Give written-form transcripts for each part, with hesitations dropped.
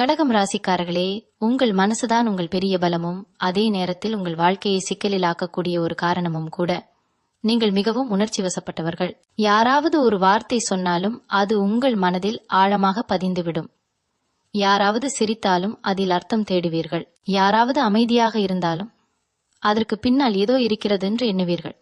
கடகம் ராசிக்காரர்களே, உங்கள் மனசுதான் உங்கள் பெரிய பலமும் அதே நேரத்தில் உங்கள் வாழ்க்கையை சிக்கலில் ஆக்கக்கூடிய ஒரு காரணமும் கூட. நீங்கள் மிகவும் உணர்ச்சி வசப்பட்டவர்கள். யாராவது ஒரு வார்த்தை சொன்னாலும் அது உங்கள் மனதில் ஆழமாக பதிந்துவிடும். யாராவது சிரித்தாலும் அதில் அர்த்தம் தேடுவீர்கள். யாராவது அமைதியாக இருந்தாலும் அதற்கு பின்னால் ஏதோ இருக்கிறது என்று எண்ணுவீர்கள்.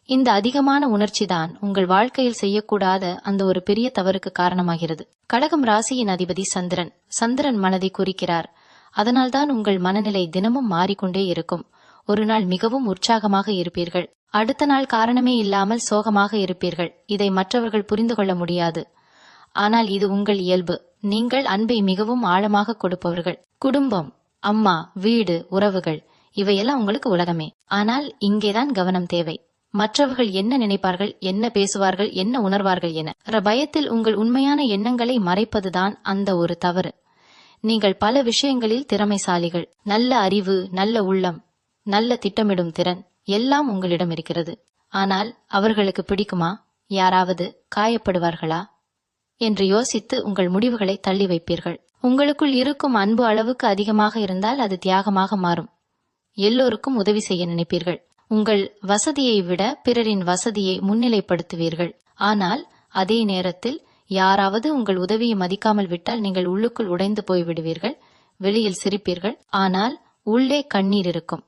இந்த அதிகமான உணர்ச்சிதான் உங்கள் வாழ்க்கையில் செய்யக்கூடாத அந்த ஒரு பெரிய தவறுக்கு காரணமாகிறது. கடகம் ராசியின் அதிபதி சந்திரன். சந்திரன் மனதை குறிக்கிறார். அதனால்தான் உங்கள் மனநிலை தினமும் மாறிக்கொண்டே இருக்கும். ஒரு நாள் மிகவும் உற்சாகமாக இருப்பீர்கள், அடுத்த நாள் காரணமே இல்லாமல் சோகமாக இருப்பீர்கள். இதை மற்றவர்கள் புரிந்து கொள்ள முடியாது. ஆனால் இது உங்கள் இயல்பு. நீங்கள் அன்பை மிகவும் ஆழமாக கொடுப்பவர்கள். குடும்பம், அம்மா, வீடு, உறவுகள் இவையெல்லாம் உங்களுக்கு உலகமே. ஆனால் இங்கேதான் கவனம் தேவை. மற்றவர்கள் என்ன நினைப்பார்கள், என்ன பேசுவார்கள், என்ன உணர்வார்கள் என பயத்தில் உங்கள் உண்மையான எண்ணங்களை மறைப்பதுதான் அந்த ஒரு தவறு. நீங்கள் பல விஷயங்களில் திறமைசாலிகள். நல்ல அறிவு, நல்ல உள்ளம், நல்ல திட்டமிடும் திறன் எல்லாம் உங்களிடம் இருக்கிறது. ஆனால் அவர்களுக்கு பிடிக்குமா, யாராவது காயப்படுவார்களா என்று யோசித்து உங்கள் முடிவுகளை தள்ளி வைப்பீர்கள். உங்களுக்குள் இருக்கும் அன்பு அளவுக்கு அதிகமாக இருந்தால் அது தியாகமாக மாறும். எல்லோருக்கும் உதவி செய்ய நினைப்பீர்கள். உங்கள் வசதியை விட பிறரின் வசதியை முன்னிலைப்படுத்துவீர்கள். ஆனால் அதே நேரத்தில் யாராவது உங்கள் உதவியை மதிக்காமல் விட்டால் நீங்கள் உள்ளுக்குள் உடைந்து போய்விடுவீர்கள். வெளியில் சிரிப்பீர்கள், ஆனால் உள்ளே கண்ணீர் இருக்கும்.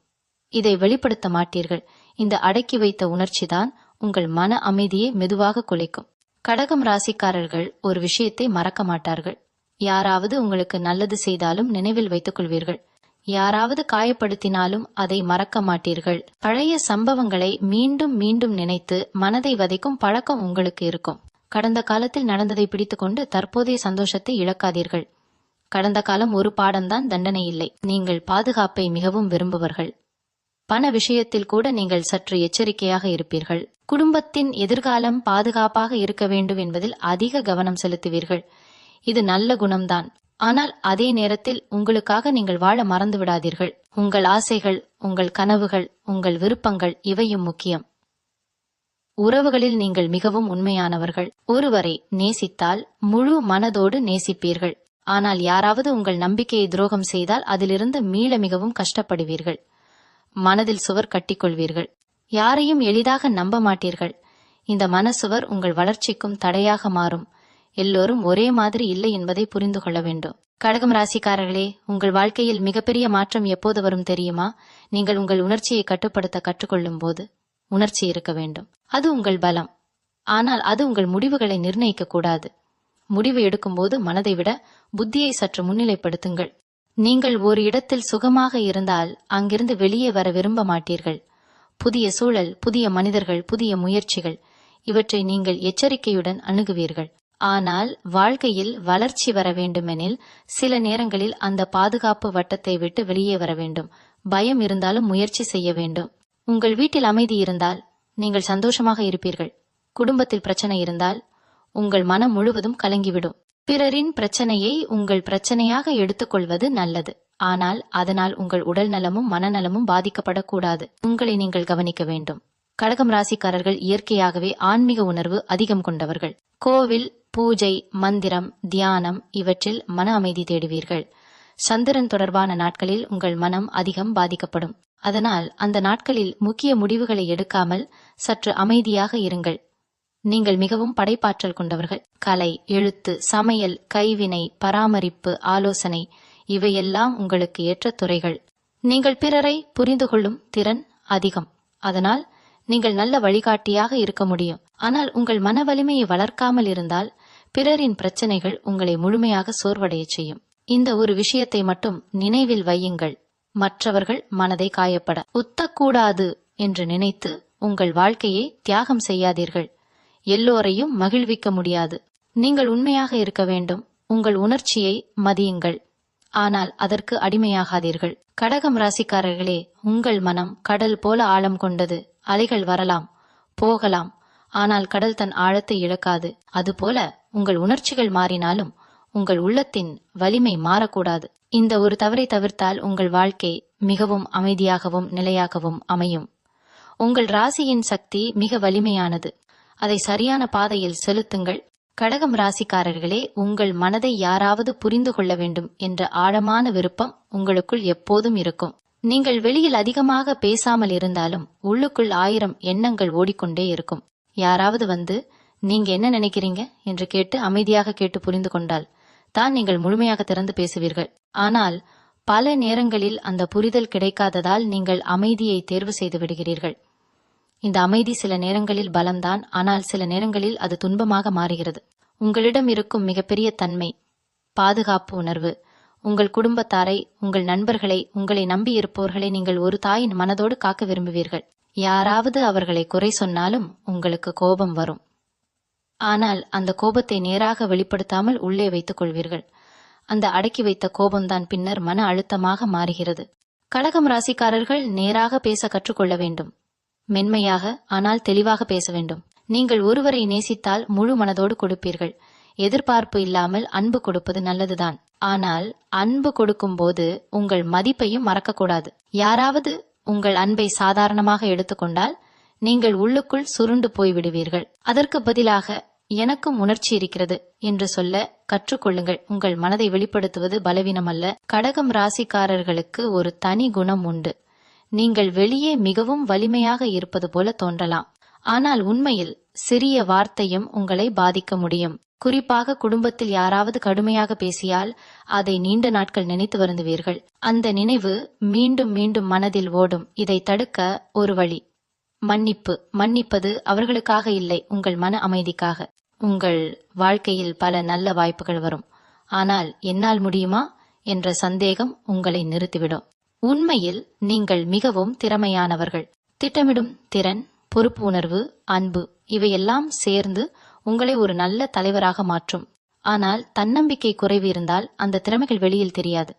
இதை வெளிப்படுத்த மாட்டீர்கள். இந்த அடக்கி வைத்த உணர்ச்சிதான் உங்கள் மன அமைதியை மெதுவாக குலைக்கும். கடகம் ராசிக்காரர்கள் ஒரு விஷயத்தை மறக்க மாட்டார்கள். யாராவது உங்களுக்கு நல்லது செய்தாலும் நினைவில் வைத்துக் கொள்வீர்கள். யாராவது காயப்படுத்தினாலும் அதை மறக்க மாட்டீர்கள். பழைய சம்பவங்களை மீண்டும் மீண்டும் நினைத்து மனதை வதைக்கும் பழக்கம் உங்களுக்கு இருக்கும். கடந்த காலத்தில் நடந்ததை பிடித்துக்கொண்டு தற்போதைய சந்தோஷத்தை இழக்காதீர்கள். கடந்த காலம் ஒரு பாடம்தான், தண்டனை இல்லை. நீங்கள் பாதுகாப்பை மிகவும் விரும்புவர்கள். பண விஷயத்தில் கூட நீங்கள் சற்று எச்சரிக்கையாக இருப்பீர்கள். குடும்பத்தின் எதிர்காலம் பாதுகாப்பாக இருக்க வேண்டும் என்பதில் அதிக கவனம் செலுத்துவீர்கள். இது நல்ல குணம்தான். ஆனால் அதே நேரத்தில் உங்களுக்காக நீங்கள் வாழ மறந்து விடாதீர்கள். உங்கள் ஆசைகள், உங்கள் கனவுகள், உங்கள் விருப்பங்கள் இவையும் முக்கியம். உறவுகளில் நீங்கள் மிகவும் உண்மையானவர்கள். ஒருவரை நேசித்தால் முழு மனதோடு நேசிப்பீர்கள். ஆனால் யாராவது உங்கள் நம்பிக்கையை துரோகம் செய்தால் அதிலிருந்து மீள மிகவும் கஷ்டப்படுவீர்கள். மனதில் சுவர் கட்டிக்கொள்வீர்கள். யாரையும் எளிதாக நம்ப மாட்டீர்கள். இந்த மனசுவர் உங்கள் வளர்ச்சிக்கும் தடையாக மாறும். எல்லோரும் ஒரே மாதிரி இல்லை என்பதை புரிந்து கொள்ள வேண்டும். கடகம் ராசிக்காரர்களே, உங்கள் வாழ்க்கையில் மிகப்பெரிய மாற்றம் எப்போது வரும் தெரியுமா? நீங்கள் உங்கள் உணர்ச்சியை கட்டுப்படுத்த கற்றுக்கொள்ளும் போது. உணர்ச்சி இருக்க வேண்டும், அது உங்கள் பலம். ஆனால் அது உங்கள் முடிவுகளை நிர்ணயிக்க கூடாது. முடிவு எடுக்கும்போது மனதை விட புத்தியை சற்று முன்னிலைப்படுத்துங்கள். நீங்கள் ஒரு இடத்தில் சுகமாக இருந்தால் அங்கிருந்து வெளியே வர விரும்ப மாட்டீர்கள். புதிய சூழல், புதிய மனிதர்கள், புதிய முயற்சிகள் இவற்றை நீங்கள் எச்சரிக்கையுடன் அணுகுவீர்கள். ஆனால் வாழ்க்கையில் வளர்ச்சி வர வேண்டுமெனில் சில நேரங்களில் அந்த பாதுகாப்பு வட்டத்தை விட்டு வெளியே வர வேண்டும். பயம் இருந்தாலும் முயற்சி செய்ய வேண்டும். உங்கள் வீட்டில் அமைதி இருந்தால் நீங்கள் சந்தோஷமாக இருப்பீர்கள். குடும்பத்தில் பிரச்சனை இருந்தால் உங்கள் மனம் முழுவதும் கலங்கிவிடும். பிறரின் பிரச்சனையை உங்கள் பிரச்சனையாக எடுத்துக்கொள்வது நல்லது. ஆனால் அதனால் உங்கள் உடல் நலமும் மனநலமும் பாதிக்கப்படக்கூடாது. உங்களை நீங்கள் கவனிக்க வேண்டும். கடகம் ராசிக்காரர்கள் இயற்கையாகவே ஆன்மீக உணர்வு அதிகம் கொண்டவர்கள். கோவில், பூஜை, மந்திரம், தியானம் இவற்றில் மன அமைதி தேடுவீர்கள். சந்திரன் தொடர்பான நாட்களில் உங்கள் மனம் அதிகம் பாதிக்கப்படும். அதனால் அந்த நாட்களில் முக்கிய முடிவுகளை எடுக்காமல் சற்று அமைதியாக இருங்கள். நீங்கள் மிகவும் படைப்பாற்றல் கொண்டவர்கள். கலை, எழுத்து, சமையல், கைவினை, பராமரிப்பு, ஆலோசனை இவையெல்லாம் உங்களுக்கு ஏற்ற துறைகள். நீங்கள் பிறரை புரிந்து கொள்ளும் திறன் அதிகம். அதனால் நீங்கள் நல்ல வழிகாட்டியாக இருக்க முடியும். ஆனால் உங்கள் மன வலிமையை வளர்க்காமல் இருந்தால் பிறரின் பிரச்சனைகள் உங்களை முழுமையாக சோர்வடைய செய்யும். இந்த ஒரு விஷயத்தை மட்டும் நினைவில் வையுங்கள். மற்றவர்கள் மனதை காயப்பட உத்தக்கூடாது என்று நினைத்து உங்கள் வாழ்க்கையை தியாகம் செய்யாதீர்கள். எல்லோரையும் மகிழ்விக்க முடியாது. நீங்கள் உண்மையாக இருக்க வேண்டும். உங்கள் உணர்ச்சியை மதியுங்கள். ஆனால் அதற்கு அடிமையாகாதீர்கள். கடகம் ராசிக்காரர்களே, உங்கள் மனம் கடல் போல ஆழம் கொண்டது. அலைகள் வரலாம், போகலாம். ஆனால் கடல் தன் ஆழத்தை இழக்காது. அதுபோல உங்கள் உணர்ச்சிகள் மாறினாலும் உங்கள் உள்ளத்தின் வலிமை மாறக்கூடாது. இந்த ஒரு தவறை தவிர்த்தால் உங்கள் வாழ்க்கை மிகவும் அமைதியாகவும் நிலையாகவும் அமையும். உங்கள் ராசியின் சக்தி மிக வலிமையானது. அதை சரியான பாதையில் செலுத்துங்கள். கடகம் ராசிக்காரர்களே, உங்கள் மனதை யாராவது புரிந்து கொள்ள வேண்டும் என்ற ஆழமான விருப்பம் உங்களுக்குள் எப்போதும் இருக்கும். நீங்கள் வெளியில் அதிகமாக பேசாமல் இருந்தாலும் உள்ளுக்குள் 1000 எண்ணங்கள் ஓடிக்கொண்டே இருக்கும். யாராவது வந்து நீங்க என்ன நினைக்கிறீங்க என்று கேட்டு அமைதியாக கேட்டு புரிந்து கொண்டால் தான் நீங்கள் முழுமையாக திறந்து பேசுவீர்கள். ஆனால் பல நேரங்களில் அந்த புரிதல் கிடைக்காததால் நீங்கள் அமைதியை தேர்வு செய்து விடுகிறீர்கள். இந்த அமைதி சில நேரங்களில் பலம்தான், ஆனால் சில நேரங்களில் அது துன்பமாக மாறுகிறது. உங்களிடம் இருக்கும் மிகப்பெரிய தன்மை பாதுகாப்பு உணர்வு. உங்கள் குடும்பத்தாரை, உங்கள் நண்பர்களை, உங்களை நம்பி இருப்பவர்களை நீங்கள் ஒரு தாயின் மனதோடு காக்க விரும்புவீர்கள். யாராவது அவர்களை குறை சொன்னாலும் உங்களுக்கு கோபம் வரும். ஆனால் அந்த கோபத்தை நேராக வெளிப்படுத்தாமல் உள்ளே வைத்துக் கொள்வீர்கள். அந்த அடக்கி வைத்த கோபம்தான் பின்னர் மன அழுத்தமாக மாறுகிறது. கடகம் ராசிக்காரர்கள் நேராக பேச கற்றுக்கொள்ள வேண்டும். மென்மையாக, ஆனால் தெளிவாக பேச வேண்டும். நீங்கள் ஒருவரை நேசித்தால் முழு மனதோடு கொடுப்பீர்கள். எதிர்பார்ப்பு இல்லாமல் அன்பு கொடுப்பது நல்லதுதான். ஆனால் அன்பு கொடுக்கும் போது உங்கள் மதிப்பையும் மறக்கக்கூடாது. யாராவது உங்கள் அன்பை சாதாரணமாக எடுத்துக்கொண்டால் நீங்கள் உள்ளுக்குள் சுருண்டு போய் விடுவீர்கள். அதற்கு பதிலாக எனக்கும் உணர்ச்சி இருக்கிறது என்று சொல்ல கற்றுக்கொள்ளுங்கள். உங்கள் மனதை வெளிப்படுத்துவது பலவீனம் அல்ல. கடகம் ராசிக்காரர்களுக்கு ஒரு தனி குணம் உண்டு. நீங்கள் வெளியே மிகவும் வலிமையாக இருப்பது போல தோன்றலாம், ஆனால் உண்மையில் சிறிய வார்த்தையும் உங்களை பாதிக்க முடியும். குறிப்பாக குடும்பத்தில் யாராவது கடுமையாக பேசியால் அதை நீண்ட நாட்கள் நினைத்து வருந்துவீர்கள். அந்த நினைவு மீண்டும் மீண்டும் மனதில் ஓடும். இதை தடுக்க ஒரு வழி மன்னிப்பு. மன்னிப்பது அவர்களுக்காக இல்லை, உங்கள் மன அமைதிக்காக. உங்கள் வாழ்க்கையில் பல நல்ல வாய்ப்புகள் வரும், ஆனால் என்னால் முடியுமா என்ற சந்தேகம் உங்களை நிறுத்திவிடும். உண்மையில் நீங்கள் மிகவும் திறமையானவர்கள். திட்டமிடும் திறன், பொறுப்பு உணர்வு, அன்பு இவையெல்லாம் சேர்ந்து உங்களை ஒரு நல்ல தலைவராக மாற்றும். ஆனால் தன்னம்பிக்கை குறைவு இருந்தால் அந்த திறமைகள் வெளியில் தெரியாது.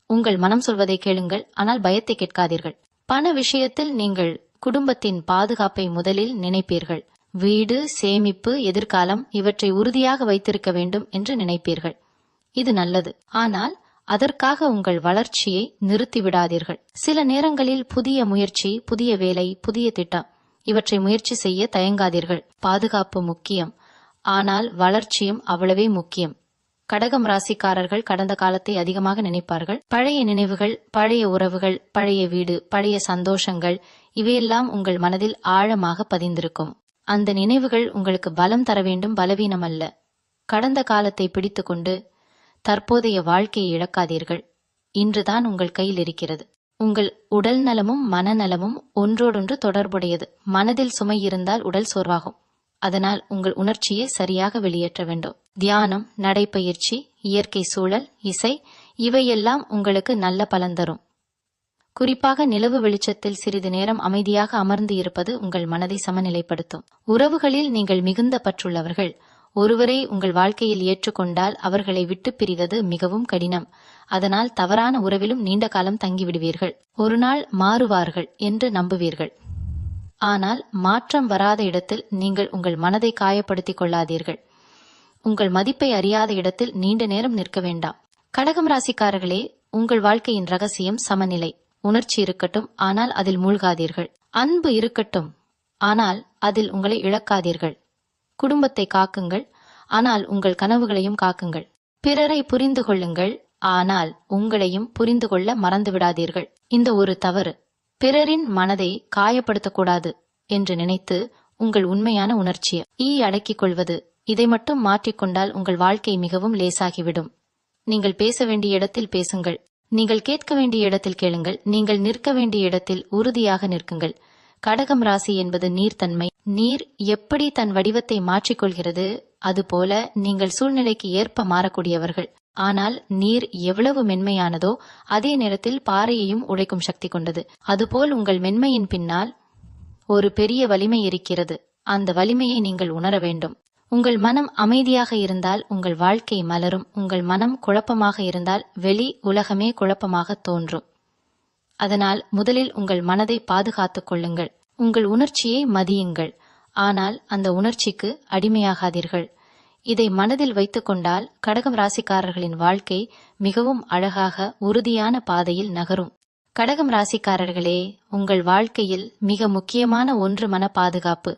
உங்கள் மனம் சொல்வதை கேளுங்கள், ஆனால் பயத்தை கேட்காதீர்கள். பண விஷயத்தில் நீங்கள் குடும்பத்தின் பாதுகாப்பை முதலில் நினைப்பீர்கள். வீடு, சேமிப்பு, எதிர்காலம் இவற்றை உறுதியாக வைத்திருக்க வேண்டும் என்று நினைப்பீர்கள். இது நல்லது, ஆனால் அதற்காக உங்கள் வளர்ச்சியை நிறுத்திவிடாதீர்கள். சில நேரங்களில் புதிய முயற்சி, புதிய வேலை, புதிய திட்டம் இவற்றை முயற்சி செய்ய தயங்காதீர்கள். பாதுகாப்பு முக்கியம், ஆனால் வளர்ச்சியும் அவ்வளவே முக்கியம். கடகம் ராசிக்காரர்கள் கடந்த காலத்தை அதிகமாக நினைப்பார்கள். பழைய நினைவுகள், பழைய உறவுகள், பழைய வீடு, பழைய சந்தோஷங்கள் இவையெல்லாம் உங்கள் மனதில் ஆழமாக பதிந்திருக்கும். அந்த நினைவுகள் உங்களுக்கு பலம் தர வேண்டும், பலவீனம் அல்ல. கடந்த காலத்தை பிடித்துக்கொண்டு தற்போதைய வாழ்க்கையை இழக்காதீர்கள். இன்றுதான் உங்கள் கையில் இருக்கிறது. உங்கள் உடல் நலமும் மனநலமும் ஒன்றோடொன்று தொடர்புடையது. மனதில் சுமை இருந்தால் உடல் சோர்வாகும். அதனால் உங்கள் உணர்ச்சியை சரியாக வெளியேற்ற வேண்டும். தியானம், நடைப்பயிற்சி, இயற்கை சூழல், இசை இவையெல்லாம் உங்களுக்கு நல்ல பலன் தரும். குறிப்பாக நிலவு வெளிச்சத்தில் சிறிது நேரம் அமைதியாக அமர்ந்து இருப்பது உங்கள் மனதை சமநிலைப்படுத்தும். உறவுகளில் நீங்கள் மிகுந்த பற்றுள்ளவர்கள். ஒருவரை உங்கள் வாழ்க்கையில் ஏற்றுக்கொண்டால் அவர்களை விட்டு பிரிவது மிகவும் கடினம். அதனால் தவறான உறவிலும் நீண்ட காலம் தங்கிவிடுவீர்கள். ஒரு நாள் மாறுவார்கள் என்று நம்புவீர்கள். ஆனால் மாற்றம் வராத இடத்தில் நீங்கள் உங்கள் மனதை காயப்படுத்திக் கொள்ளாதீர்கள். உங்கள் மதிப்பை அறியாத இடத்தில் நீண்ட நேரம் நிற்க வேண்டாம். கடகம் ராசிக்காரர்களே, உங்கள் வாழ்க்கையின் ரகசியம் சமநிலை. உணர்ச்சி இருக்கட்டும், ஆனால் அதில் மூழ்காதீர்கள். அன்பு இருக்கட்டும், ஆனால் அதில் உங்களை இழக்காதீர்கள். குடும்பத்தை காக்குங்கள், ஆனால் உங்கள் கனவுகளையும் காக்குங்கள். பிறரை புரிந்து கொள்ளுங்கள், ஆனால் உங்களையும் புரிந்து கொள்ள மறந்துவிடாதீர்கள். இந்த ஒரு தவறு, பிறரின் மனதை காயப்படுத்தக்கூடாது என்று நினைத்து உங்கள் உண்மையான உணர்ச்சியை அடக்கிக் கொள்வது, இதை மட்டும் மாற்றிக்கொண்டால் உங்கள் வாழ்க்கை மிகவும் லேசாகிவிடும். நீங்கள் பேச வேண்டிய இடத்தில் பேசுங்கள். நீங்கள் கேட்க வேண்டிய இடத்தில் கேளுங்கள். நீங்கள் நிற்க வேண்டிய இடத்தில் உறுதியாக நிற்குங்கள். கடகம் ராசி என்பது நீர்த்தன்மை. நீர் எப்படி தன் வடிவத்தை மாற்றிக்கொள்கிறது, அதுபோல நீங்கள் சூழ்நிலைக்கு ஏற்ப மாறக்கூடியவர்கள். ஆனால் நீர் எவ்வளவு மென்மையானதோ அதே நேரத்தில் பாறையையும் உடைக்கும் சக்தி கொண்டது. அதுபோல் உங்கள் மென்மையின் பின்னால் ஒரு பெரிய வலிமை இருக்கிறது. அந்த வலிமையை நீங்கள் உணர வேண்டும். உங்கள் மனம் அமைதியாக இருந்தால் உங்கள் வாழ்க்கை மலரும். உங்கள் மனம் குழப்பமாக இருந்தால் வெளி உலகமே குழப்பமாக தோன்றும். அதனால் முதலில் உங்கள் மனதை பாதுகாத்துக் கொள்ளுங்கள். உங்கள் உணர்ச்சியை மதியுங்கள், ஆனால் அந்த உணர்ச்சிக்கு அடிமையாகாதீர்கள். இதை மனதில் வைத்துக் கொண்டால் கடகம் ராசிக்காரர்களின் வாழ்க்கை மிகவும் அழகாக உறுதியான பாதையில் நகரும். கடகம் ராசிக்காரர்களே, உங்கள் வாழ்க்கையில் மிக முக்கியமான ஒன்று மன பாதுகாப்பு.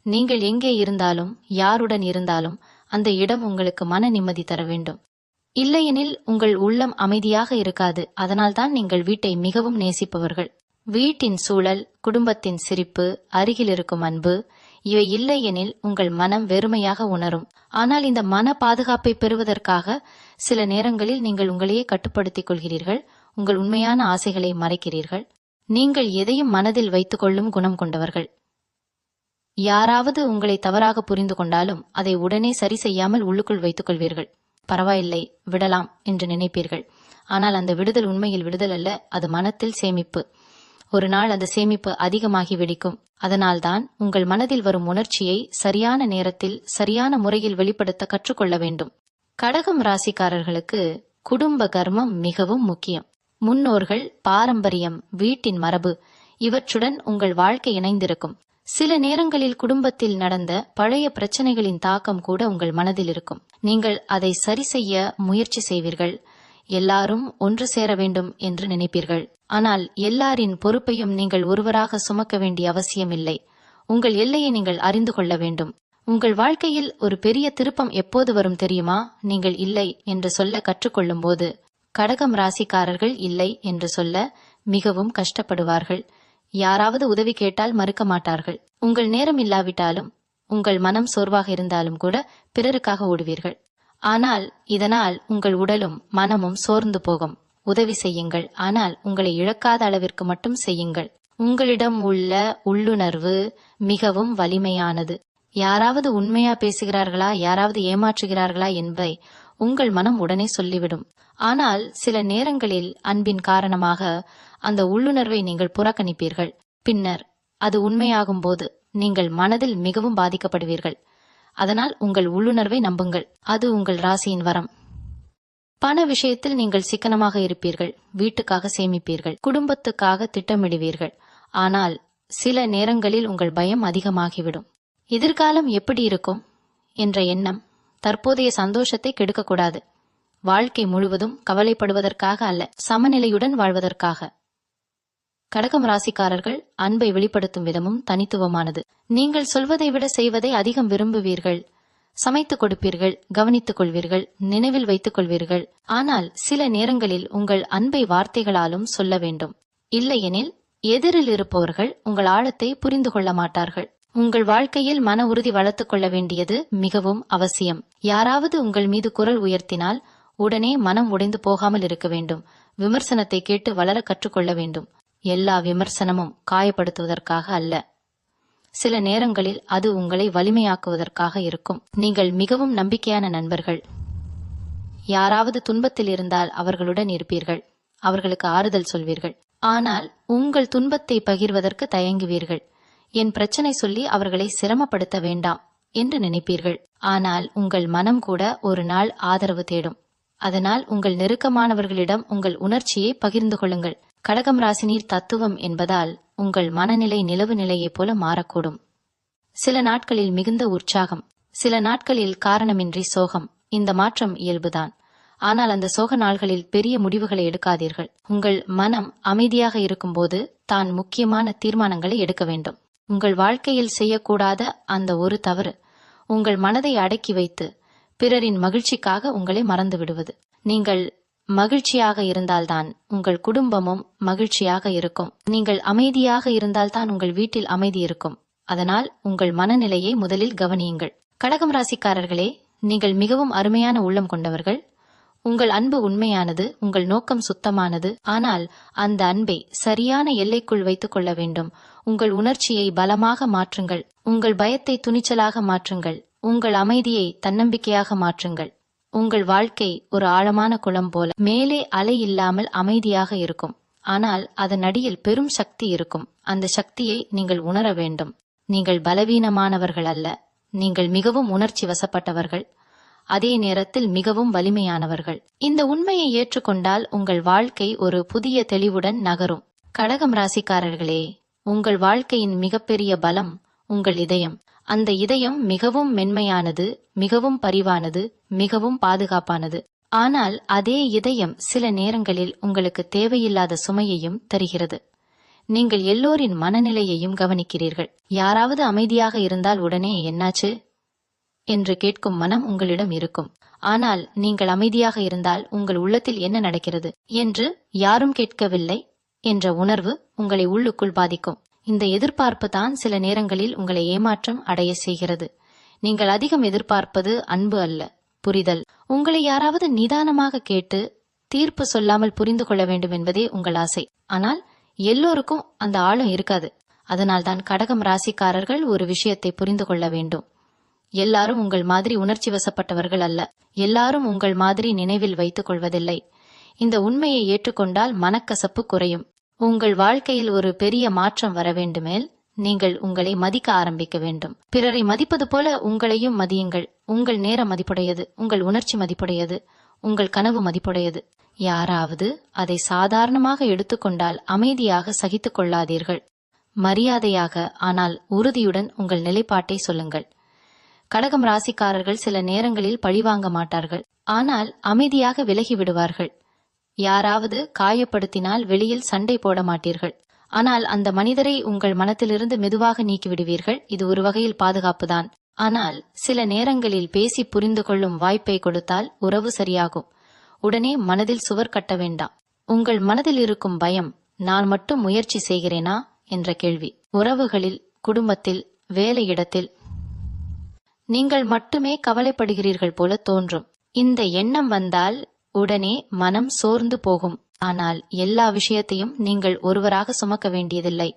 நீங்கள் எங்கே இருந்தாலும், யாருடன் இருந்தாலும் அந்த இடம் உங்களுக்கு மன நிம்மதி தர வேண்டும். இல்லையெனில் உங்கள் உள்ளம் அமைதியாக இருக்காது. அதனால்தான் நீங்கள் வீட்டை மிகவும் நேசிப்பவர்கள். வீட்டின் சூழல், குடும்பத்தின் சிரிப்பு, அருகில் இருக்கும் அன்பு, இவை இல்லையெனில் உங்கள் மனம் வெறுமையாக உணரும். ஆனால் இந்த மன பாதுகாப்பை பெறுவதற்காக சில நேரங்களில் நீங்கள் உங்களையே கட்டுப்படுத்திக் கொள்கிறீர்கள். உங்கள் உண்மையான ஆசைகளை மறைக்கிறீர்கள். நீங்கள் எதையும் மனதில் வைத்துக் கொள்ளும் குணம் கொண்டவர்கள். யாராவது உங்களை தவறாக புரிந்து கொண்டாலும் அதை உடனே சரி செய்யாமல் உள்ளுக்குள் வைத்துக் கொள்வீர்கள். பரவாயில்லை, விடலாம் என்று நினைப்பீர்கள். ஆனால் அந்த விடுதல் உண்மையில் விடுதல் அல்ல, அது மனத்தில் சேமிப்பு. ஒரு நாள் அந்த சேமிப்பு அதிகமாகி வெடிக்கும். அதனால்தான் உங்கள் மனதில் வரும் உணர்ச்சியை சரியான நேரத்தில் சரியான முறையில் வெளிப்படுத்த கற்றுக்கொள்ள வேண்டும். கடகம் ராசிக்காரர்களுக்கு குடும்ப கர்மம் மிகவும் முக்கியம். முன்னோர்கள், பாரம்பரியம், வீட்டின் மரபு இவற்றுடன் உங்கள் வாழ்க்கை இணைந்திருக்கும். சில நேரங்களில் குடும்பத்தில் நடந்த பழைய பிரச்சனைகளின் தாக்கம் கூட உங்கள் மனதில் இருக்கும். நீங்கள் அதை சரி செய்ய முயற்சி செய்வீர்கள். எல்லாரும் ஒன்று சேர வேண்டும் என்று நினைப்பீர்கள். ஆனால் எல்லாரின் பொறுப்பையும் நீங்கள் ஒருவராக சுமக்க வேண்டிய அவசியம் இல்லை. உங்கள் எல்லையை நீங்கள் அறிந்து கொள்ள வேண்டும். உங்கள் வாழ்க்கையில் ஒரு பெரிய திருப்பம் எப்போது வரும் தெரியுமா? நீங்கள் இல்லை என்று சொல்ல கற்றுக்கொள்ளும் போது. கடகம் ராசிக்காரர்கள் இல்லை என்று சொல்ல மிகவும் கஷ்டப்படுவார்கள். யாராவது உதவி கேட்டால் மறுக்க மாட்டார்கள். உங்கள் நேரம் இல்லாவிட்டாலும், உங்கள் மனம் சோர்வாக இருந்தாலும் கூட பிறருக்காக ஓடுவீர்கள். ஆனால் இதனால் உங்கள் உடலும் மனமும் சோர்ந்து போகும். உதவி செய்யுங்கள், ஆனால் உங்களை இழக்காத அளவிற்கு மட்டும் செய்யுங்கள். உங்களிடம் உள்ள உள்ளுணர்வு மிகவும் வலிமையானது. யாராவது உண்மையா பேசுகிறார்களா, யாராவது ஏமாற்றுகிறார்களா என்பதை உங்கள் மனம் உடனே சொல்லிவிடும். ஆனால் சில நேரங்களில் அன்பின் காரணமாக அந்த உள்ளுணர்வை நீங்கள் புறக்கணிப்பீர்கள். பின்னர் அது உண்மையாகும் போது நீங்கள் மனதில் மிகவும் பாதிக்கப்படுவீர்கள். அதனால் உங்கள் உள்ளுணர்வை நம்புங்கள். அது உங்கள் ராசியின் வரம். பண விஷயத்தில் நீங்கள் சிக்கனமாக இருப்பீர்கள். வீட்டுக்காக சேமிப்பீர்கள். குடும்பத்துக்காக திட்டமிடுவீர்கள். ஆனால் சில நேரங்களில் உங்கள் பயம் அதிகமாகிவிடும். எதிர்காலம் எப்படி இருக்கும் என்ற எண்ணம் தற்போதைய சந்தோஷத்தை கெடுக்கக்கூடாது. வாழ்க்கை முழுவதும் கவலைப்படுவதற்காக அல்ல, சமநிலையுடன் வாழ்வதற்காக. கடகம் ராசிக்காரர்கள் அன்பை வெளிப்படுத்தும் விதமும் தனித்துவமானது. நீங்கள் சொல்வதை விட செய்வதை அதிகம் விரும்புவீர்கள். சமைத்துக் கொடுப்பீர்கள், கவனித்துக் கொள்வீர்கள், நினைவில் வைத்துக் கொள்வீர்கள். ஆனால் சில நேரங்களில் உங்கள் அன்பை வார்த்தைகளாலும் சொல்ல வேண்டும். இல்லையெனில் எதிரில் இருப்பவர்கள் உங்கள் ஆழத்தை புரிந்து கொள்ள மாட்டார்கள். உங்கள் வாழ்க்கையில் மன உறுதி வளர்த்துக் கொள்ள வேண்டியது மிகவும் அவசியம். யாராவது உங்கள் மீது குரல் உயர்த்தினால் உடனே மனம் உடைந்து போகாமல் இருக்க வேண்டும். விமர்சனத்தை கேட்டு வளர கற்றுக்கொள்ள வேண்டும். எல்லா விமர்சனமும் காயப்படுத்துவதற்காக அல்ல. சில நேரங்களில் அது உங்களை வலிமையாக்குவதற்காக இருக்கும். நீங்கள் மிகவும் நம்பிக்கையான நண்பர்கள். யாராவது துன்பத்தில் இருந்தால் அவர்களுடன் இருப்பீர்கள். அவர்களுக்கு ஆறுதல் சொல்வீர்கள். ஆனால் உங்கள் துன்பத்தை பகிர்வதற்கு தயங்குவீர்கள். என் பிரச்சனை சொல்லி அவர்களை சிரமப்படுத்த வேண்டாம் என்று நினைப்பீர்கள். ஆனால் உங்கள் மனம் கூட ஒரு நாள் ஆதரவு தேடும். அதனால் உங்கள் நெருக்கமானவர்களிடம் உங்கள் உணர்ச்சியை பகிர்ந்து கொள்ளுங்கள். கடகம் ராசினீர் தத்துவம் என்பதால் உங்கள் மனநிலை நிலவு நிலையைப் போல மாறக்கூடும். சில நாட்களில் மிகுந்த உற்சாகம், சில நாட்களில் காரணமின்றி சோகம். இந்த மாற்றம் இயல்புதான். ஆனால் அந்த சோக நாள்களில் பெரிய முடிவுகளை எடுக்காதீர்கள். உங்கள் மனம் அமைதியாக இருக்கும்போது தான் முக்கியமான தீர்மானங்களை எடுக்க வேண்டும். உங்கள் வாழ்க்கையில் செய்யக்கூடாத அந்த ஒரு தவறு உங்கள் மனதை அடக்கி வைத்து பிறரின் மகிழ்ச்சிக்காக உங்களை மறந்து விடுவது. நீங்கள் மகிழ்ச்சியாக இருந்தால்தான் உங்கள் குடும்பமும் மகிழ்ச்சியாக இருக்கும். நீங்கள் அமைதியாக இருந்தால்தான் உங்கள் வீட்டில் அமைதி இருக்கும். அதனால் உங்கள் மனநிலையை முதலில் கவனியுங்கள். கடகம் ராசிக்காரர்களே, நீங்கள் மிகவும் அருமையான உள்ளம் கொண்டவர்கள். உங்கள் அன்பு உண்மையானது, உங்கள் நோக்கம் சுத்தமானது. ஆனால் அந்த அன்பை சரியான எல்லைக்குள் வைத்துக் கொள்ள வேண்டும். உங்கள் உணர்ச்சியை பலமாக மாற்றுங்கள். உங்கள் பயத்தை துணிச்சலாக மாற்றுங்கள். உங்கள் அமைதியை தன்னம்பிக்கையாக மாற்றுங்கள். உங்கள் வாழ்க்கை ஒரு ஆழமான குளம் போல மேலே அலை இல்லாமல் அமைதியாக இருக்கும். ஆனால் அதன் அடியில் பெரும் சக்தி இருக்கும். அந்த சக்தியை நீங்கள் உணர வேண்டும். நீங்கள் பலவீனமானவர்கள் அல்ல. நீங்கள் மிகவும் உணர்ச்சி வசப்பட்டவர்கள். அதே நேரத்தில் மிகவும் வலிமையானவர்கள். இந்த உண்மையை ஏற்றுக்கொண்டால் உங்கள் வாழ்க்கை ஒரு புதிய தெளிவுடன் நகரும். கடகம் ராசிக்காரர்களே, உங்கள் வாழ்க்கையின் மிகப்பெரிய பலம் உங்கள் இதயம். அந்த இதயம் மிகவும் மென்மையானது, மிகவும் பரிவானது, மிகவும் பாதுகாப்பானது. ஆனால் அதே இதயம் சில நேரங்களில் உங்களுக்கு தேவையில்லாத சுமையையும் தருகிறது. நீங்கள் எல்லோரின் மனநிலையையும் கவனிக்கிறீர்கள். யாராவது அமைதியாக இருந்தால் உடனே என்னாச்சு, என்று கேட்கும் மனம் உங்களிடம் இருக்கும். ஆனால் நீங்கள் அமைதியாக இருந்தால் உங்கள் உள்ளத்தில் என்ன நடக்கிறது என்று யாரும் கேட்கவில்லை என்ற உணர்வு உங்களை உள்ளுக்குள் பாதிக்கும். இந்த எதிர்பார்ப்பு தான் சில நேரங்களில் உங்களை ஏமாற்றம் அடைய செய்கிறது. நீங்கள் அதிகம் எதிர்பார்ப்பது அன்பு அல்ல, புரிதல். உங்களை யாராவது நிதானமாக கேட்டு தீர்ப்பு சொல்லாமல் புரிந்து கொள்ள வேண்டும் என்பதே உங்கள் ஆசை. ஆனால் எல்லோருக்கும் அந்த ஆழம் இருக்காது. அதனால்தான் கடகம் ராசிக்காரர்கள் ஒரு விஷயத்தை புரிந்து கொள்ள வேண்டும். எல்லாரும் உங்கள் மாதிரி உணர்ச்சி வசப்பட்டவர்கள் அல்ல. எல்லாரும் உங்கள் மாதிரி நினைவில் வைத்துக் கொள்வதில்லை. இந்த உண்மையை ஏற்றுக்கொண்டால் மனக்கசப்பு குறையும். உங்கள் வாழ்க்கையில் ஒரு பெரிய மாற்றம் வர வேண்டுமேல் நீங்கள் உங்களை மதிக்க ஆரம்பிக்க வேண்டும். பிறரை மதிப்பது போல உங்களையும் மதியுங்கள். உங்கள் நேரம் மதிப்புடையது, உங்கள் உணர்ச்சி மதிப்புடையது, உங்கள் கனவு மதிப்புடையது. யாராவது அதை சாதாரணமாக எடுத்துக்கொண்டால் அமைதியாக சகித்துக் கொள்ளாதீர்கள். மரியாதையாக ஆனால் உறுதியுடன் உங்கள் நிலைப்பாட்டை சொல்லுங்கள். கடகம் ராசிக்காரர்கள் சில நேரங்களில் பழிவாங்க மாட்டார்கள், ஆனால் அமைதியாக விலகி விடுவார்கள். யாராவது காயப்படுத்தினால் வெளியில் சண்டை போட மாட்டீர்கள், ஆனால் அந்த மனிதரை உங்கள் மனத்திலிருந்து மெதுவாக நீக்கிவிடுவீர்கள். இது ஒரு வகையில் பாதுகாப்புதான். ஆனால் சில நேரங்களில் பேசி புரிந்து கொள்ளும் வாய்ப்பை கொடுத்தால் உறவு சரியாகும். உடனே மனதில் சுவர் கட்ட வேண்டாம். உங்கள் மனதில் இருக்கும் பயம், நான் மட்டும் முயற்சி செய்கிறேனா என்ற கேள்வி. உறவுகளில், குடும்பத்தில், வேலையிடத்தில் நீங்கள் மட்டுமே கவலைப்படுகிறீர்கள் போல தோன்றும். இந்த எண்ணம் வந்தால் உடனே மனம் சோர்ந்து போகும். ஆனால் எல்லா விஷயத்தையும் நீங்கள் ஒருவராக சுமக்க வேண்டியதில்லை.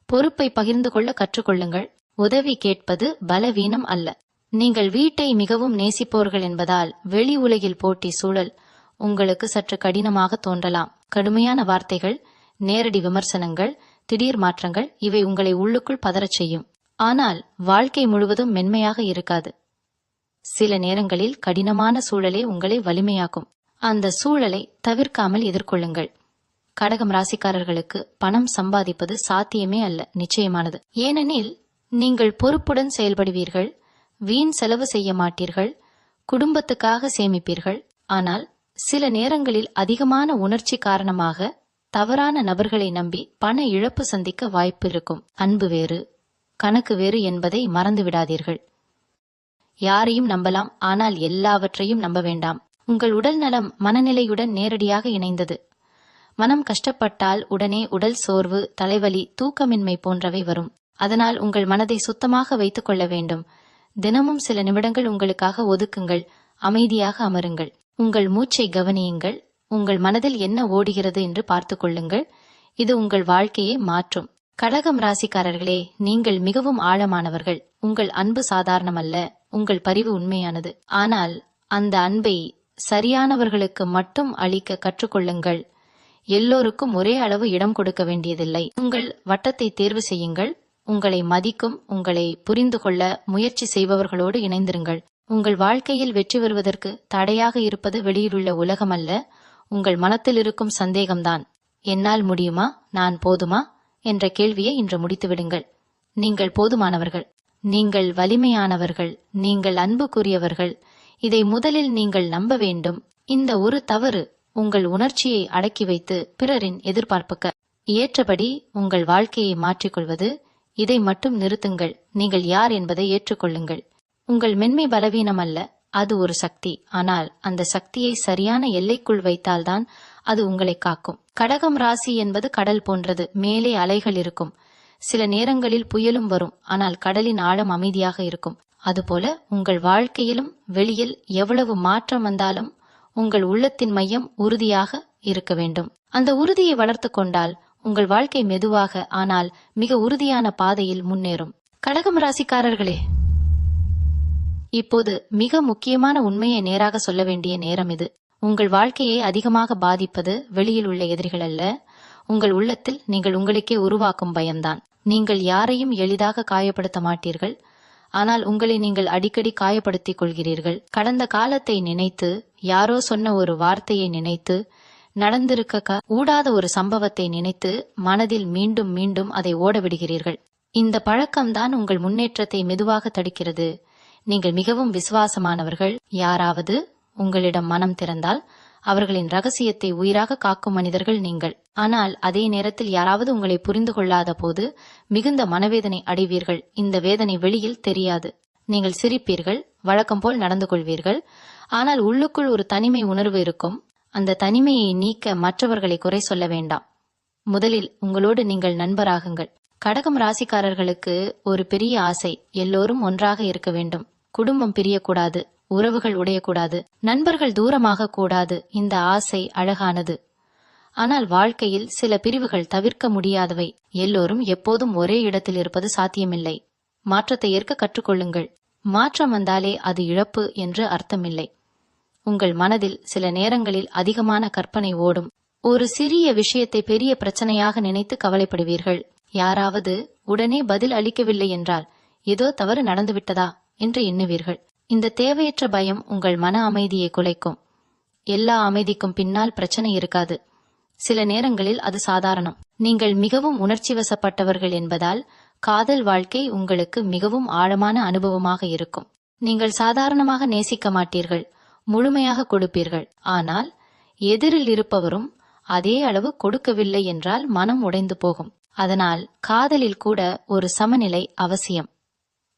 பொறுப்பை பகிர்ந்து கொள்ள கற்றுக்கொள்ளுங்கள். உதவி கேட்பது பலவீனம் அல்ல. நீங்கள் வீட்டை மிகவும் நேசிப்போர்கள் என்பதால் வெளி உலகில் போட்டி சூழல் உங்களுக்கு சற்று கடினமாக தோன்றலாம். கடுமையான வார்த்தைகள், நேரடி விமர்சனங்கள், திடீர் மாற்றங்கள் இவை உங்களை உள்ளுக்குள் பதறச் செய்யும். ஆனால் வாழ்க்கை முழுவதும் மென்மையாக இருக்காது. சில நேரங்களில் கடினமான சூழலே உங்களை வலிமையாக்கும். அந்த சூழலை தவிர்க்காமல் எதிர்கொள்ளுங்கள். கடகம் ராசிக்காரர்களுக்கு பணம் சம்பாதிப்பது சாத்தியமே அல்ல, நிச்சயமானது. ஏனெனில் நீங்கள் பொறுப்புடன் செயல்படுவீர்கள், வீண் செலவு செய்ய மாட்டீர்கள், குடும்பத்துக்காக சேமிப்பீர்கள். ஆனால் சில நேரங்களில் அதிகமான உணர்ச்சி காரணமாக தவறான நபர்களை நம்பி பண இழப்பு சந்திக்க வாய்ப்பு இருக்கும். அன்பு வேறு, கணக்கு வேறு என்பதை மறந்துவிடாதீர்கள். யாரையும் நம்பலாம், ஆனால் எல்லாவற்றையும் நம்ப வேண்டாம். உங்கள் உடல் நலம் மனநிலையுடன் நேரடியாக இணைந்தது. மனம் கஷ்டப்பட்டால் உடனே உடல் சோர்வு, தலைவலி, தூக்கமின்மை போன்றவை வரும். அதனால் உங்கள் மனதை சுத்தமாக வைத்துக் கொள்ள வேண்டும். தினமும் சில நிமிடங்கள் உங்களுக்காக ஒதுக்குங்கள். அமைதியாக அமருங்கள். உங்கள் மூச்சை கவனியுங்கள். உங்கள் மனதில் என்ன ஓடுகிறது என்று பார்த்துக் கொள்ளுங்கள். இது உங்கள் வாழ்க்கையை மாற்றும். கடகம் ராசிக்காரர்களே, நீங்கள் மிகவும் ஆழமானவர்கள். உங்கள் அன்பு சாதாரணமல்ல, உங்கள் பரிவு உண்மையானது. ஆனால் அந்த அன்பை சரியானவர்களுக்கு மட்டும் அளிக்க கற்றுக்கொள்ளுங்கள். எல்லோருக்கும் ஒரே அளவு இடம் கொடுக்க வேண்டியதில்லை. உங்கள் வட்டத்தை தேர்வு செய்யுங்கள். உங்களை மதிக்கும், உங்களை புரிந்து கொள்ள முயற்சி செய்பவர்களோடு இணைந்திருங்கள். உங்கள் வாழ்க்கையில் வெற்றி பெறுவதற்கு தடையாக இருப்பது வெளியிலுள்ள உலகம் அல்ல, உங்கள் மனத்தில் இருக்கும் சந்தேகம்தான். என்னால் முடியுமா, நான் போதுமா என்ற கேள்வியை இன்று முடித்துவிடுங்கள். நீங்கள் போதுமானவர்கள், நீங்கள் வலிமையானவர்கள், நீங்கள் அன்புக்குரியவர்கள். இதை முதலில் நீங்கள் நம்ப வேண்டும். இந்த ஒரு தவறு உங்கள் உணர்ச்சியை அடக்கி வைத்து பிறரின் எதிர்பார்ப்புக்கு ஏற்றபடி உங்கள் வாழ்க்கையை மாற்றிக்கொள்வது. இதை மட்டும் நிறுத்துங்கள். நீங்கள் யார் என்பதை ஏற்றுக்கொள்ளுங்கள். உங்கள் மென்மை பலவீனம் அல்ல, அது ஒரு சக்தி. ஆனால் அந்த சக்தியை சரியான எல்லைக்குள் வைத்தால்தான் அது உங்களை காக்கும். கடகம் ராசி என்பது கடல் போன்றது. மேலே அலைகள் இருக்கும், சில நேரங்களில் புயலும் வரும். ஆனால் கடலின் ஆழம் அமைதியாக இருக்கும். அதுபோல உங்கள் வாழ்க்கையிலும் வெளியில் எவ்வளவு மாற்றம் வந்தாலும் உங்கள் உள்ளத்தின் மையம் உறுதியாக இருக்க வேண்டும். அந்த உறுதியை வளர்த்து கொண்டால் உங்கள் வாழ்க்கை மெதுவாக ஆனால் மிக உறுதியான பாதையில் முன்னேறும். கடகம் ராசிக்காரர்களே, இப்போது மிக முக்கியமான உண்மையை நேராக சொல்ல வேண்டிய நேரம் இது. உங்கள் வாழ்க்கையை அதிகமாக பாதிப்பது வெளியில் உள்ள எதிரிகள் அல்ல, உங்கள் உள்ளத்தில் நீங்கள் உங்களுக்கே உருவாக்கும் பயம்தான். நீங்கள் யாரையும் எளிதாக காயப்படுத்த மாட்டீர்கள், ஆனால் உங்களை நீங்கள் அடிக்கடி காயப்படுத்திக் கொள்கிறீர்கள். கடந்த காலத்தை நினைத்து, யாரோ சொன்ன ஒரு வார்த்தையை நினைத்து, நடந்திருக்க கூடாத ஒரு சம்பவத்தை நினைத்து மனதில் மீண்டும் மீண்டும் அதை ஓடவிடுகிறீர்கள். இந்த பழக்கம்தான் உங்கள் முன்னேற்றத்தை மெதுவாக தடுக்கிறது. நீங்கள் மிகவும் விசுவாசமானவர்கள். யாராவது உங்களிடம் மனம் திறந்தால் அவர்களின் ரகசியத்தை உயிராக காக்கும் மனிதர்கள் நீங்கள். ஆனால் அதே நேரத்தில் யாராவது உங்களை புரிந்து கொள்ளாத போது மிகுந்த மனவேதனை அடைவீர்கள். இந்த வேதனை வெளியில் தெரியாது. நீங்கள் சிரிப்பீர்கள், வழக்கம் போல் நடந்து கொள்வீர்கள். ஆனால் உள்ளுக்குள் ஒரு தனிமை உணர்வு இருக்கும். அந்த தனிமையை நீக்க மற்றவர்களை குறை சொல்ல வேண்டாம். முதலில் உங்களோடு நீங்கள் நண்பராகுங்கள். கடகம் ராசிக்காரர்களுக்கு ஒரு பெரிய ஆசை, எல்லோரும் ஒன்றாக இருக்க வேண்டும், குடும்பம் பிரியக்கூடாது, உறவுகள் உடையக்கூடாது, நண்பர்கள் தூரமாக கூடாது. இந்த ஆசை அழகானது. ஆனால் வாழ்க்கையில் சில பிரிவுகள் தவிர்க்க முடியாதவை. எல்லோரும் எப்போதும் ஒரே இடத்தில் இருப்பது சாத்தியமில்லை. மாற்றத்தை ஏற்க கற்றுக்கொள்ளுங்கள். மாற்றம் வந்தாலே அது இழப்பு என்று அர்த்தமில்லை. உங்கள் மனதில் சில நேரங்களில் அதிகமான கற்பனை ஓடும். ஒரு சிறிய விஷயத்தை பெரிய பிரச்சனையாக நினைத்து கவலைப்படுவீர்கள். யாராவது உடனே பதில் அளிக்கவில்லை என்றால் ஏதோ தவறு நடந்துவிட்டதா என்று எண்ணுவீர்கள். இந்த தேவையற்ற பயம் உங்கள் மன அமைதியை குலைக்கும். எல்லா அமைதிக்கும் பின்னால் பிரச்சனை இருக்காது. சில நேரங்களில் அது சாதாரணம். நீங்கள் மிகவும் உணர்ச்சி வசப்பட்டவர்கள் என்பதால் காதல் வாழ்க்கை உங்களுக்கு மிகவும் ஆழமான அனுபவமாக இருக்கும். நீங்கள் சாதாரணமாக நேசிக்க மாட்டீர்கள், முழுமையாக கொடுப்பீர்கள். ஆனால் எதிரில் இருப்பவரும் அதே அளவு கொடுக்கவில்லை என்றால் மனம் உடைந்து போகும். அதனால் காதலில் கூட ஒரு சமநிலை அவசியம்.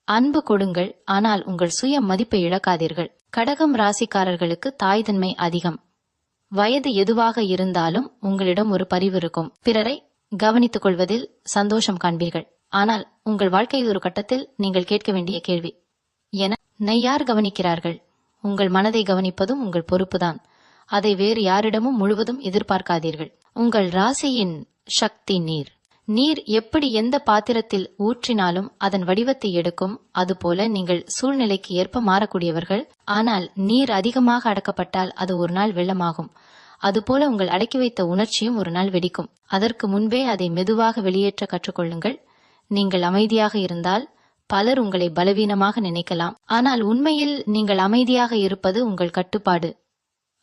அன்பு கொடுங்கள், ஆனால் உங்கள் சுய மதிப்பை இழக்காதீர்கள். கடகம் ராசிக்காரர்களுக்கு தாய்தன்மை அதிகம். வயது எதுவாக இருந்தாலும் உங்களிடம் ஒரு பரிவு இருக்கும். பிறரை கவனித்துக் கொள்வதில் சந்தோஷம் காண்பீர்கள். ஆனால் உங்கள் வாழ்க்கையில் ஒரு கட்டத்தில் நீங்கள் கேட்க வேண்டிய கேள்வி, என்னை யார் கவனிக்கிறார்கள்? உங்கள் மனதை கவனிப்பதும் உங்கள் பொறுப்புதான். அதை வேறு யாரிடமும் முழுவதும் எதிர்பார்க்காதீர்கள். உங்கள் ராசியின் சக்தி நீர். நீர் எப்படி எந்த பாத்திரத்தில் ஊற்றினாலும் அதன் வடிவத்தை எடுக்கும். அதுபோல நீங்கள் சூழ்நிலைக்கு ஏற்ப மாறக்கூடியவர்கள். ஆனால் நீர் அதிகமாக அடக்கப்பட்டால் அது ஒரு நாள் வெள்ளமாகும். அதுபோல உங்கள் அடக்கி வைத்த உணர்ச்சியும் ஒரு நாள் வெடிக்கும். அதற்கு முன்பே அதை மெதுவாக வெளியேற்ற கற்றுக்கொள்ளுங்கள். நீங்கள் அமைதியாக இருந்தால் பலர் உங்களை பலவீனமாக நினைக்கலாம். ஆனால் உண்மையில் நீங்கள் அமைதியாக இருப்பது உங்கள் கட்டுப்பாடு.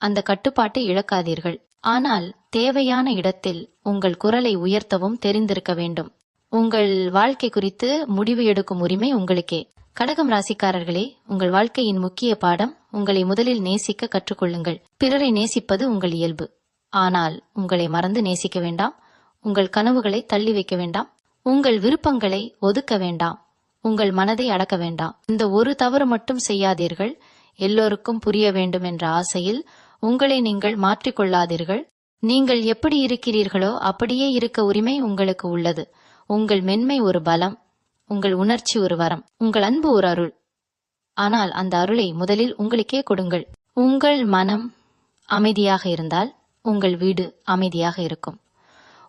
அந்த கட்டுப்பாட்டை இழக்காதீர்கள். ஆனால் தேவையான இடத்தில் உங்கள் குரலை உயர்த்தவும் தெரிந்திருக்க வேண்டும். உங்கள் வாழ்க்கை குறித்து முடிவு எடுக்கும் உரிமை உங்களுக்கே. கடகம் ராசிக்காரர்களே, உங்கள் வாழ்க்கையின் முக்கிய பாடம், உங்களை முதலில் நேசிக்க கற்றுக்கொள்ளுங்கள். பிறரை நேசிப்பது உங்கள் இயல்பு. ஆனால் உங்களை மறந்து நேசிக்க வேண்டாம். உங்கள் கனவுகளை தள்ளி வைக்க வேண்டாம். உங்கள் விருப்பங்களை ஒதுக்க வேண்டாம். உங்கள் மனதை அடக்க வேண்டாம். இந்த ஒரு தவறு மட்டும் செய்யாதீர்கள். எல்லோருக்கும் புரிய வேண்டும் என்ற ஆசையில் உங்களை நீங்கள் மாற்றிக்கொள்ளாதீர்கள். நீங்கள் எப்படி இருக்கிறீர்களோ அப்படியே இருக்க உரிமை உங்களுக்கு உள்ளது. உங்கள் மென்மை ஒரு பலம், உங்கள் உணர்ச்சி ஒரு வரம், உங்கள் அன்பு ஒரு அருள். ஆனால் அந்த அருளை முதலில் உங்களுக்கே கொடுங்கள். உங்கள் மனம் அமைதியாக இருந்தால் உங்கள் வீடு அமைதியாக இருக்கும்.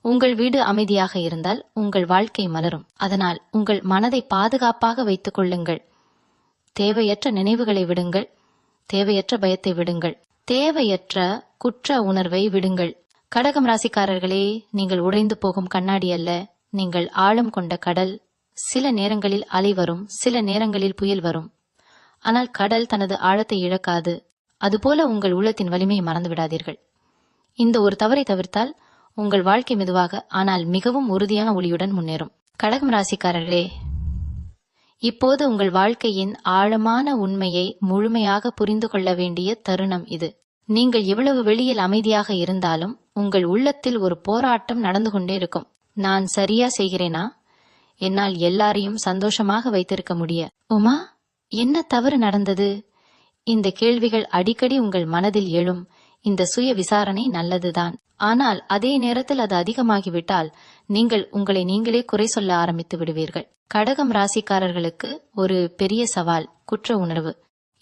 உங்கள் வீடு அமைதியாக இருந்தால் உங்கள் வாழ்க்கை மலரும். அதனால் உங்கள் மனதை பாதுகாப்பாக வைத்துக் கொள்ளுங்கள். தேவையற்ற நினைவுகளை விடுங்கள். தேவையற்ற பயத்தை விடுங்கள். தேவையற்ற குற்ற உணர்வை விடுங்கள். கடகம் ராசிக்காரர்களே, நீங்கள் உடைந்து போகும் கண்ணாடி அல்ல, நீங்கள் ஆழம் கொண்ட கடல். சில நேரங்களில் அலை வரும், சில நேரங்களில் புயல் வரும். ஆனால் கடல் தனது ஆழத்தை இழக்காது. அதுபோல உங்கள் உள்ளத்தின் வலிமையை மறந்து விடாதீர்கள். இந்த ஒரு தவறை தவிர்த்தால் உங்கள் வாழ்க்கை மெதுவாக ஆனால் மிகவும் உறுதியான ஒளியுடன் முன்னேறும். கடகம் ராசிக்காரர்களே, இப்போது உங்கள் வாழ்க்கையின் ஆழமான உண்மையை முழுமையாக புரிந்து கொள்ள வேண்டிய தருணம் இது. நீங்கள் எவ்வளவு வெளியில் அமைதியாக இருந்தாலும் உங்கள் உள்ளத்தில் ஒரு போராட்டம் நடந்து கொண்டே இருக்கும். நான் சரியா செய்கிறேனா? என்னால் எல்லாரையும் சந்தோஷமாக வைத்திருக்க முடிய உமா, என்ன தவறு நடந்தது? இந்த கேள்விகள் அடிக்கடி உங்கள் மனதில் எழும். இந்த சுய விசாரணை நல்லதுதான். ஆனால் அதே நேரத்தில் அது அதிகமாகிவிட்டால் நீங்கள் உங்களை நீங்களே குறை சொல்ல ஆரம்பித்து விடுவீர்கள். கடகம் ராசிக்காரர்களுக்கு ஒரு பெரிய சவால் குற்ற உணர்வு.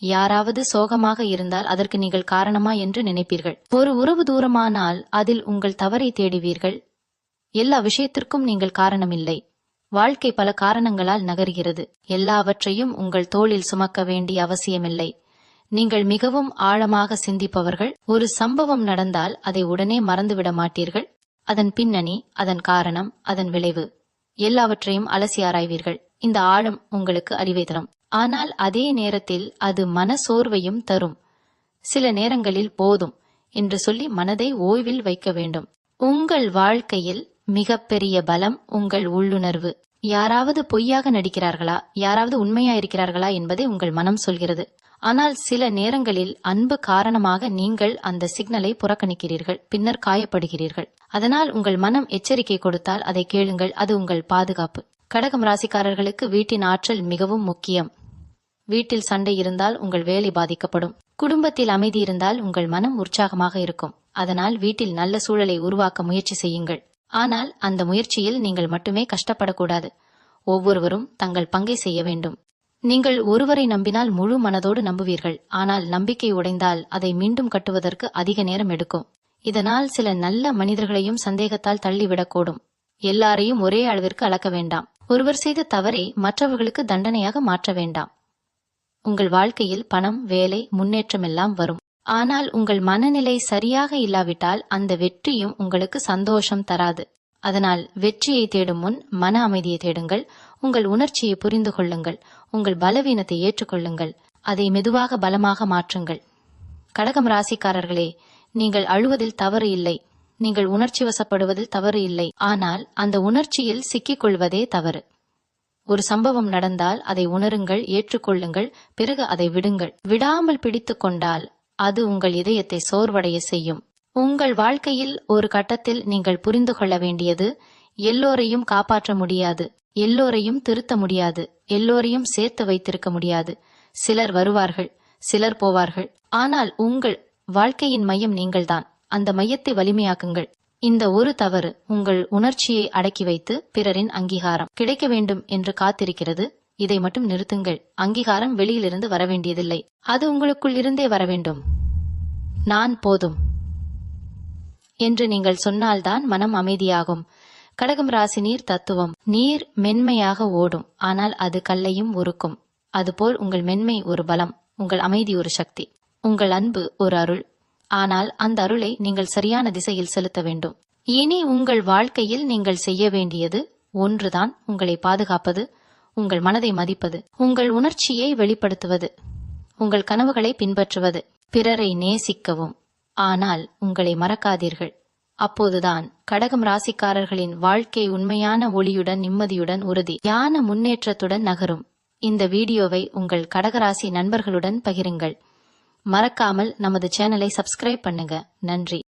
யாராவது சோகமாக இருந்தால் அதற்கு நீங்கள் காரணமா என்று நினைப்பீர்கள். ஒரு உறவு தூரமானால் அதில் உங்கள் தவறை தேடுவீர்கள். எல்லா விஷயத்திற்கும் நீங்கள் காரணமில்லை. வாழ்க்கை பல காரணங்களால் நகர்கிறது. எல்லாவற்றையும் உங்கள் தோளில் சுமக்க வேண்டிய அவசியமில்லை. நீங்கள் மிகவும் ஆழமாக சிந்திப்பவர்கள். ஒரு சம்பவம் நடந்தால் அதை உடனே மறந்துவிட மாட்டீர்கள். அதன் பின்னணி, அதன் காரணம், அதன் விளைவு எல்லாவற்றையும் அலசி ஆராய்வீர்கள். இந்த ஆழம் உங்களுக்கு அறிவை தரும். ஆனால் அதே நேரத்தில் அது மன சோர்வையும் தரும். சில நேரங்களில் போதும் என்று சொல்லி மனதை ஓய்வில் வைக்க வேண்டும். உங்கள் வாழ்க்கையில் மிகப்பெரிய பலம் உங்கள் உள்ளுணர்வு. யாராவது பொய்யாக நடிக்கிறார்களா, யாராவது உண்மையா இருக்கிறார்களா என்பதை உங்கள் மனம் சொல்கிறது. ஆனால் சில நேரங்களில் அன்பு காரணமாக நீங்கள் அந்த சிக்னலை புறக்கணிக்கிறீர்கள், பின்னர் காயப்படுகிறீர்கள். அதனால் உங்கள் மனம் எச்சரிக்கை கொடுத்தால் அதை கேளுங்கள். அது உங்கள் பாதுகாப்பு. கடகம் ராசிக்காரர்களுக்கு வீட்டின் ஆற்றல் மிகவும் முக்கியம். வீட்டில் சண்டை இருந்தால் உங்கள் வேலை பாதிக்கப்படும். குடும்பத்தில் அமைதி இருந்தால் உங்கள் மனம் உற்சாகமாக இருக்கும். அதனால் வீட்டில் நல்ல சூழலை உருவாக்க முயற்சி செய்யுங்கள். ஆனால் அந்த முயற்சியில் நீங்கள் மட்டுமே கஷ்டப்படக்கூடாது. ஒவ்வொருவரும் தங்கள் பங்கை செய்ய வேண்டும். நீங்கள் ஒருவரை நம்பினால் முழு மனதோடு நம்புவீர்கள். ஆனால் நம்பிக்கை உடைந்தால் அதை மீண்டும் கட்டுவதற்கு அதிக நேரம் எடுக்கும். இதனால் சில நல்ல மனிதர்களையும் சந்தேகத்தால் தள்ளிவிடக்கூடும். எல்லாரையும் ஒரே அளவிற்கு அளக்க வேண்டாம். ஒருவர் செய்த தவறை மற்றவர்களுக்கு தண்டனையாக மாற்ற வேண்டாம். உங்கள் வாழ்க்கையில் பணம், வேலை, முன்னேற்றம் எல்லாம் வரும். ஆனால் உங்கள் மனநிலை சரியாக இல்லாவிட்டால் அந்த வெற்றியும் உங்களுக்கு சந்தோஷம் தராது. அதனால் வெற்றியை தேடும் முன் மன அமைதியை தேடுங்கள். உங்கள் உணர்ச்சியை புரிந்து கொள்ளுங்கள். உங்கள் பலவீனத்தை ஏற்றுக்கொள்ளுங்கள். அதை மெதுவாக பலமாக மாற்றுங்கள். கடகம் ராசிக்காரர்களே, நீங்கள் அழுவதில் தவறு இல்லை. நீங்கள் உணர்ச்சி வசப்படுவதில் தவறு இல்லை. ஆனால் அந்த உணர்ச்சியில் சிக்கிக் கொள்வதே தவறு. ஒரு சம்பவம் நடந்தால் அதை உணருங்கள், ஏற்றுக்கொள்ளுங்கள், பிறகு அதை விடுங்கள். விடாமல் பிடித்து கொண்டால் அது உங்கள் இதயத்தை சோர்வடைய செய்யும். உங்கள் வாழ்க்கையில் ஒரு கட்டத்தில் நீங்கள் புரிந்து கொள்ள வேண்டியது, எல்லோரையும் காப்பாற்ற முடியாது, எல்லோரையும் திருத்த முடியாது, எல்லோரையும் சேர்த்து வைத்திருக்க முடியாது. சிலர் வருவார்கள், சிலர் போவார்கள். ஆனால் உங்கள் வாழ்க்கையின் மையம் நீங்கள்தான். அந்த மையத்தை வலிமையாக்குங்கள். இந்த ஒரு தவறு உங்கள் உணர்ச்சியை அடக்கி வைத்து பிறரின் அங்கீகாரம் கிடைக்க வேண்டும் என்று காத்திருக்கிறது. இதை மட்டும் நிறுத்துங்கள். அங்கீகாரம் வெளியிலிருந்து வரவேண்டியதில்லை, அது உங்களுக்குள் இருந்தே வர வேண்டும். நான் போதும் என்று நீங்கள் சொன்னால்தான் மனம் அமைதியாகும். கடகம் ராசி நீர் தத்துவம். நீர் மென்மையாக ஓடும், ஆனால் அது கல்லையும் உருக்கும். அதுபோல் உங்கள் மென்மை ஒரு பலம், உங்கள் அமைதி ஒரு சக்தி, உங்கள் அன்பு ஒரு அருள். ஆனால் அந்த அருளை நீங்கள் சரியான திசையில் செலுத்த வேண்டும். இனி உங்கள் வாழ்க்கையில் நீங்கள் செய்ய வேண்டியது ஒன்றுதான், உங்களை பாதுகாப்பது, உங்கள் மனதை மதிப்பது, உங்கள் உணர்ச்சியை வெளிப்படுத்துவது, உங்கள் கனவுகளை பின்பற்றுவது, பிறரை நேசிக்கவும். ஆனால் உங்களை மறக்காதீர்கள். அப்போதுதான் கடகம் ராசிக்காரர்களின் வாழ்க்கை உண்மையான ஒளியுடன், நிம்மதியுடன், உறுதியான முன்னேற்றத்துடன் நகரும். இந்த வீடியோவை உங்கள் கடகராசி நண்பர்களுடன் பகிருங்கள். மறக்காமல் நமது சேனலை சப்ஸ்கிரைப் பண்ணுங்க. நன்றி.